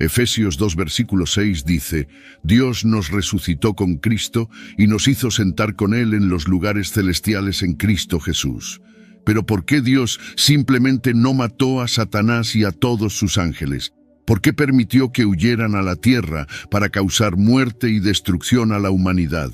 Efesios 2 versículo 6 dice: Dios nos resucitó con Cristo y nos hizo sentar con Él en los lugares celestiales en Cristo Jesús. Pero ¿por qué Dios simplemente no mató a Satanás y a todos sus ángeles? ¿Por qué permitió que huyeran a la tierra para causar muerte y destrucción a la humanidad?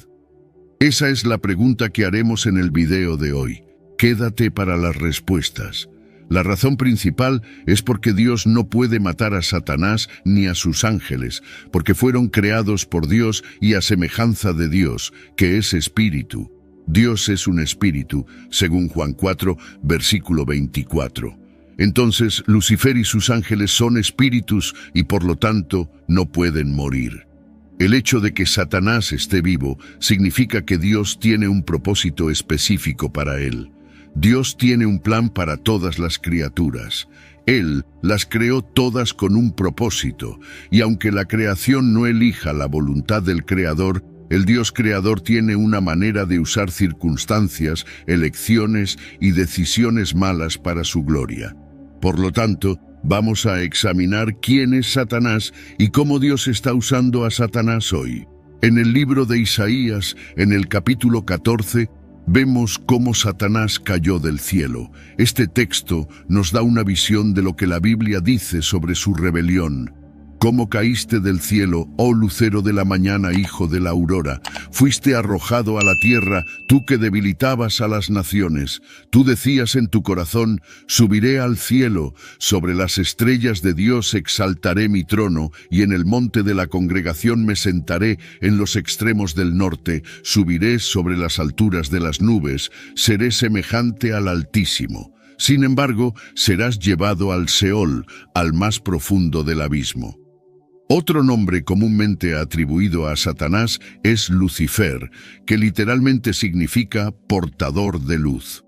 Esa es la pregunta que haremos en el video de hoy. Quédate para las respuestas. La razón principal es porque Dios no puede matar a Satanás ni a sus ángeles, porque fueron creados por Dios y a semejanza de Dios, que es espíritu. Dios es un espíritu, según Juan 4, versículo 24. Entonces, Lucifer y sus ángeles son espíritus y por lo tanto no pueden morir. El hecho de que Satanás esté vivo significa que Dios tiene un propósito específico para él. Dios tiene un plan para todas las criaturas. Él las creó todas con un propósito, y aunque la creación no elija la voluntad del Creador, el Dios Creador tiene una manera de usar circunstancias, elecciones y decisiones malas para su gloria. Por lo tanto, vamos a examinar quién es Satanás y cómo Dios está usando a Satanás hoy. En el libro de Isaías, en el capítulo 14, vemos cómo Satanás cayó del cielo. Este texto nos da una visión de lo que la Biblia dice sobre su rebelión. ¿Cómo caíste del cielo, oh lucero de la mañana, hijo de la aurora? Fuiste arrojado a la tierra, tú que debilitabas a las naciones. Tú decías en tu corazón: subiré al cielo, sobre las estrellas de Dios exaltaré mi trono, y en el monte de la congregación me sentaré en los extremos del norte. Subiré sobre las alturas de las nubes, seré semejante al Altísimo. Sin embargo, serás llevado al Seol, al más profundo del abismo. Otro nombre comúnmente atribuido a Satanás es Lucifer, que literalmente significa portador de luz.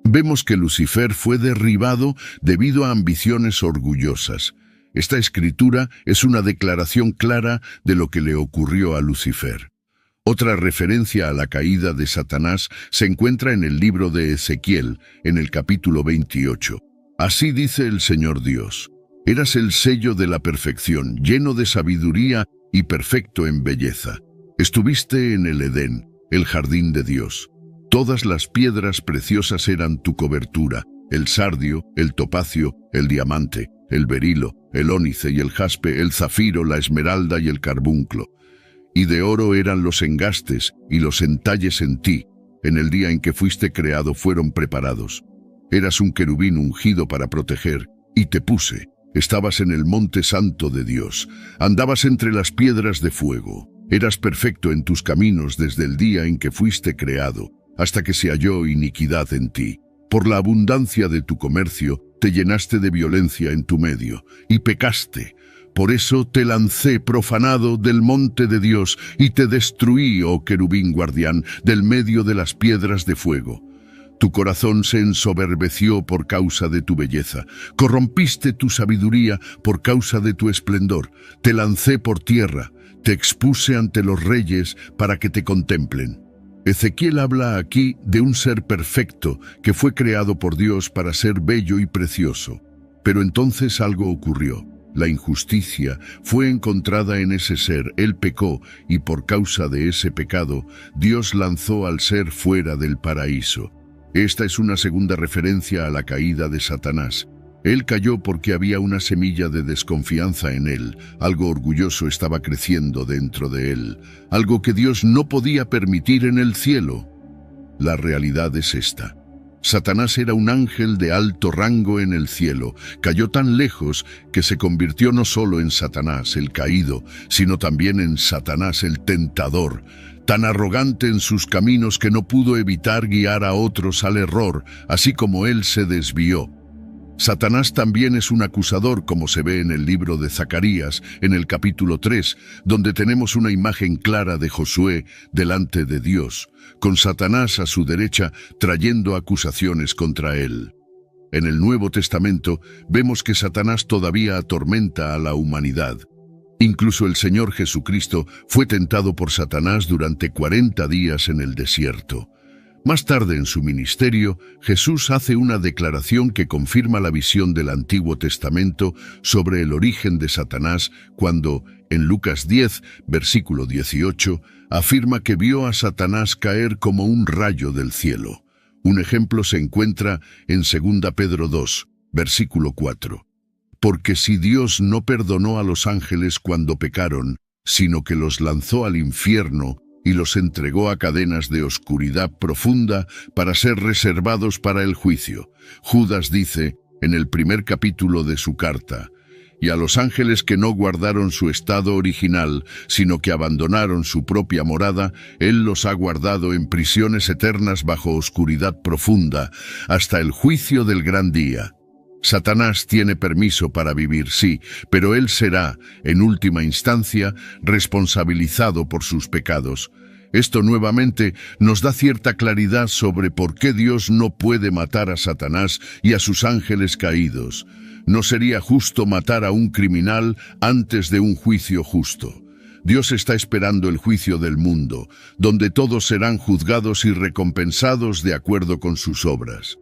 Vemos que Lucifer fue derribado debido a ambiciones orgullosas. Esta escritura es una declaración clara de lo que le ocurrió a Lucifer. Otra referencia a la caída de Satanás se encuentra en el libro de Ezequiel, en el capítulo 28. Así dice el Señor Dios: Eras el sello de la perfección, lleno de sabiduría y perfecto en belleza. Estuviste en el Edén, el jardín de Dios. Todas las piedras preciosas eran tu cobertura: el sardio, el topacio, el diamante, el berilo, el ónice y el jaspe, el zafiro, la esmeralda y el carbunclo. Y de oro eran los engastes y los entalles en ti. En el día en que fuiste creado fueron preparados. Eras un querubín ungido para proteger, y te puse. Estabas en el monte santo de Dios. Andabas entre las piedras de fuego. Eras perfecto en tus caminos desde el día en que fuiste creado, hasta que se halló iniquidad en ti. Por la abundancia de tu comercio, te llenaste de violencia en tu medio, y pecaste. Por eso te lancé profanado del monte de Dios, y te destruí, oh querubín guardián, del medio de las piedras de fuego. Tu corazón se ensoberbeció por causa de tu belleza. Corrompiste tu sabiduría por causa de tu esplendor. Te lancé por tierra, te expuse ante los reyes para que te contemplen. Ezequiel habla aquí de un ser perfecto que fue creado por Dios para ser bello y precioso. Pero entonces algo ocurrió. La injusticia fue encontrada en ese ser, él pecó, y por causa de ese pecado, Dios lanzó al ser fuera del paraíso. Esta es una segunda referencia a la caída de Satanás. Él cayó porque había una semilla de desconfianza en él. Algo orgulloso estaba creciendo dentro de él, algo que Dios no podía permitir en el cielo. La realidad es esta. Satanás era un ángel de alto rango en el cielo. Cayó tan lejos que se convirtió no solo en Satanás, el caído, sino también en Satanás, el tentador. Tan arrogante en sus caminos que no pudo evitar guiar a otros al error, así como él se desvió. Satanás también es un acusador, como se ve en el libro de Zacarías, en el capítulo 3, donde tenemos una imagen clara de Josué delante de Dios, con Satanás a su derecha trayendo acusaciones contra él. En el Nuevo Testamento vemos que Satanás todavía atormenta a la humanidad. Incluso el Señor Jesucristo fue tentado por Satanás durante 40 días en el desierto. Más tarde en su ministerio, Jesús hace una declaración que confirma la visión del Antiguo Testamento sobre el origen de Satanás cuando, en Lucas 10, versículo 18, afirma que vio a Satanás caer como un rayo del cielo. Un ejemplo se encuentra en 2 Pedro 2, versículo 4. Porque si Dios no perdonó a los ángeles cuando pecaron, sino que los lanzó al infierno y los entregó a cadenas de oscuridad profunda para ser reservados para el juicio. Judas dice, en el primer capítulo de su carta, y a los ángeles que no guardaron su estado original, sino que abandonaron su propia morada, Él los ha guardado en prisiones eternas bajo oscuridad profunda, hasta el juicio del gran día. Satanás tiene permiso para vivir, sí, pero él será, en última instancia, responsabilizado por sus pecados. Esto nuevamente nos da cierta claridad sobre por qué Dios no puede matar a Satanás y a sus ángeles caídos. No sería justo matar a un criminal antes de un juicio justo. Dios está esperando el juicio del mundo, donde todos serán juzgados y recompensados de acuerdo con sus obras.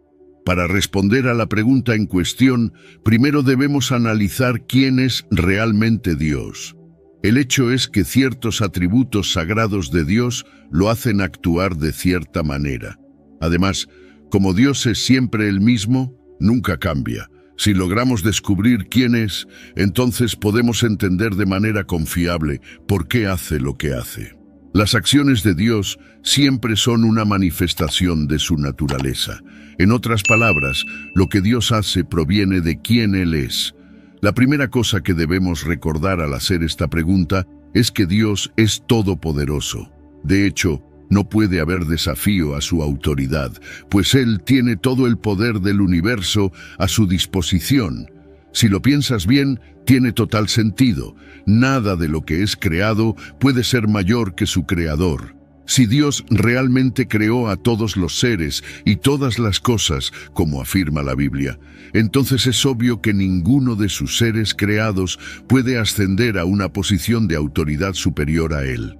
Para responder a la pregunta en cuestión, primero debemos analizar quién es realmente Dios. El hecho es que ciertos atributos sagrados de Dios lo hacen actuar de cierta manera. Además, como Dios es siempre el mismo, nunca cambia. Si logramos descubrir quién es, entonces podemos entender de manera confiable por qué hace lo que hace. Las acciones de Dios siempre son una manifestación de su naturaleza. En otras palabras, lo que Dios hace proviene de quién Él es. La primera cosa que debemos recordar al hacer esta pregunta es que Dios es todopoderoso. De hecho, no puede haber desafío a su autoridad, pues Él tiene todo el poder del universo a su disposición. Si lo piensas bien, tiene total sentido. Nada de lo que es creado puede ser mayor que su creador. Si Dios realmente creó a todos los seres y todas las cosas, como afirma la Biblia, entonces es obvio que ninguno de sus seres creados puede ascender a una posición de autoridad superior a Él.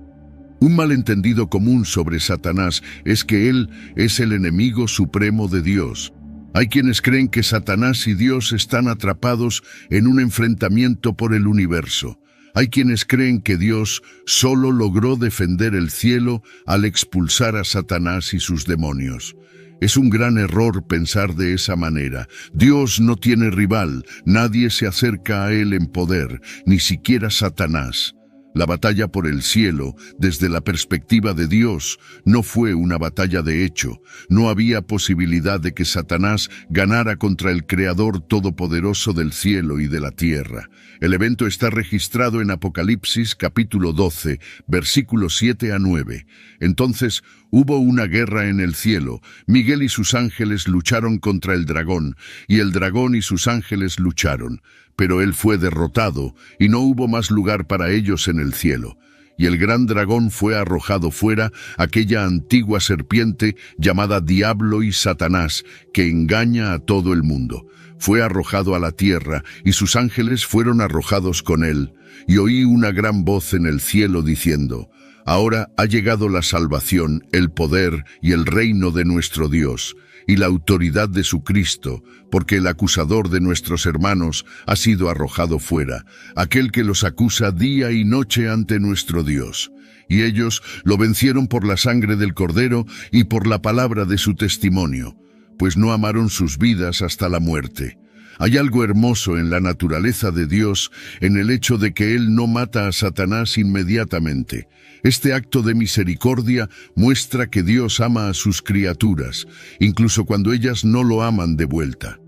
Un malentendido común sobre Satanás es que Él es el enemigo supremo de Dios. Hay quienes creen que Satanás y Dios están atrapados en un enfrentamiento por el universo. Hay quienes creen que Dios solo logró defender el cielo al expulsar a Satanás y sus demonios. Es un gran error pensar de esa manera. Dios no tiene rival, nadie se acerca a Él en poder, ni siquiera Satanás. La batalla por el cielo, desde la perspectiva de Dios, no fue una batalla de hecho. No había posibilidad de que Satanás ganara contra el Creador todopoderoso del cielo y de la tierra. El evento está registrado en Apocalipsis capítulo 12, versículos 7 a 9. Entonces hubo una guerra en el cielo. Miguel y sus ángeles lucharon contra el dragón, y el dragón y sus ángeles lucharon. Pero él fue derrotado, y no hubo más lugar para ellos en el cielo. Y el gran dragón fue arrojado fuera, aquella antigua serpiente llamada Diablo y Satanás, que engaña a todo el mundo. Fue arrojado a la tierra, y sus ángeles fueron arrojados con él. Y oí una gran voz en el cielo diciendo: Ahora ha llegado la salvación, el poder y el reino de nuestro Dios, y la autoridad de su Cristo, porque el acusador de nuestros hermanos ha sido arrojado fuera, aquel que los acusa día y noche ante nuestro Dios. Y ellos lo vencieron por la sangre del Cordero y por la palabra de su testimonio, pues no amaron sus vidas hasta la muerte. Hay algo hermoso en la naturaleza de Dios, en el hecho de que Él no mata a Satanás inmediatamente. Este acto de misericordia muestra que Dios ama a sus criaturas, incluso cuando ellas no lo aman de vuelta.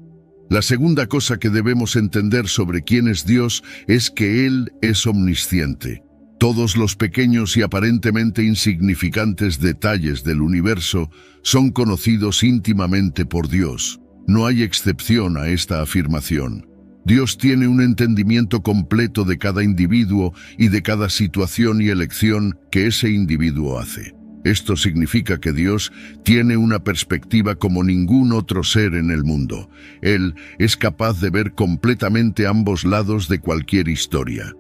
La segunda cosa que debemos entender sobre quién es Dios es que Él es omnisciente. Todos los pequeños y aparentemente insignificantes detalles del universo son conocidos íntimamente por Dios. No hay excepción a esta afirmación. Dios tiene un entendimiento completo de cada individuo y de cada situación y elección que ese individuo hace. Esto significa que Dios tiene una perspectiva como ningún otro ser en el mundo. Él es capaz de ver completamente ambos lados de cualquier historia.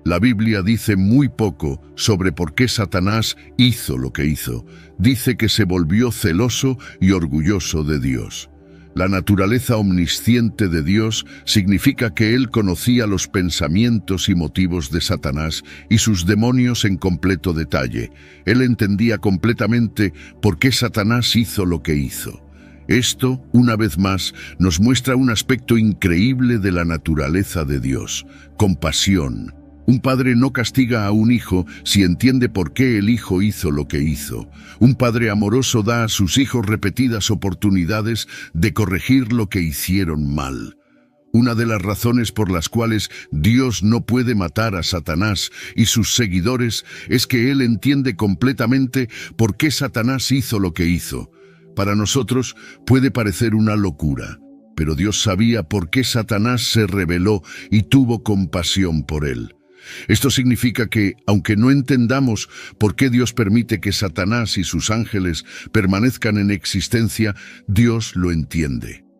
La Biblia dice muy poco sobre por qué Satanás hizo lo que hizo. Dice que se volvió celoso y orgulloso de Dios. La naturaleza omnisciente de Dios significa que Él conocía los pensamientos y motivos de Satanás y sus demonios en completo detalle. Él entendía completamente por qué Satanás hizo lo que hizo. Esto, una vez más, nos muestra un aspecto increíble de la naturaleza de Dios: compasión. Un padre no castiga a un hijo si entiende por qué el hijo hizo lo que hizo. Un padre amoroso da a sus hijos repetidas oportunidades de corregir lo que hicieron mal. Una de las razones por las cuales Dios no puede matar a Satanás y sus seguidores es que Él entiende completamente por qué Satanás hizo lo que hizo. Para nosotros puede parecer una locura, pero Dios sabía por qué Satanás se rebeló y tuvo compasión por él. Esto significa que, aunque no entendamos por qué Dios permite que Satanás y sus ángeles permanezcan en existencia, Dios lo entiende.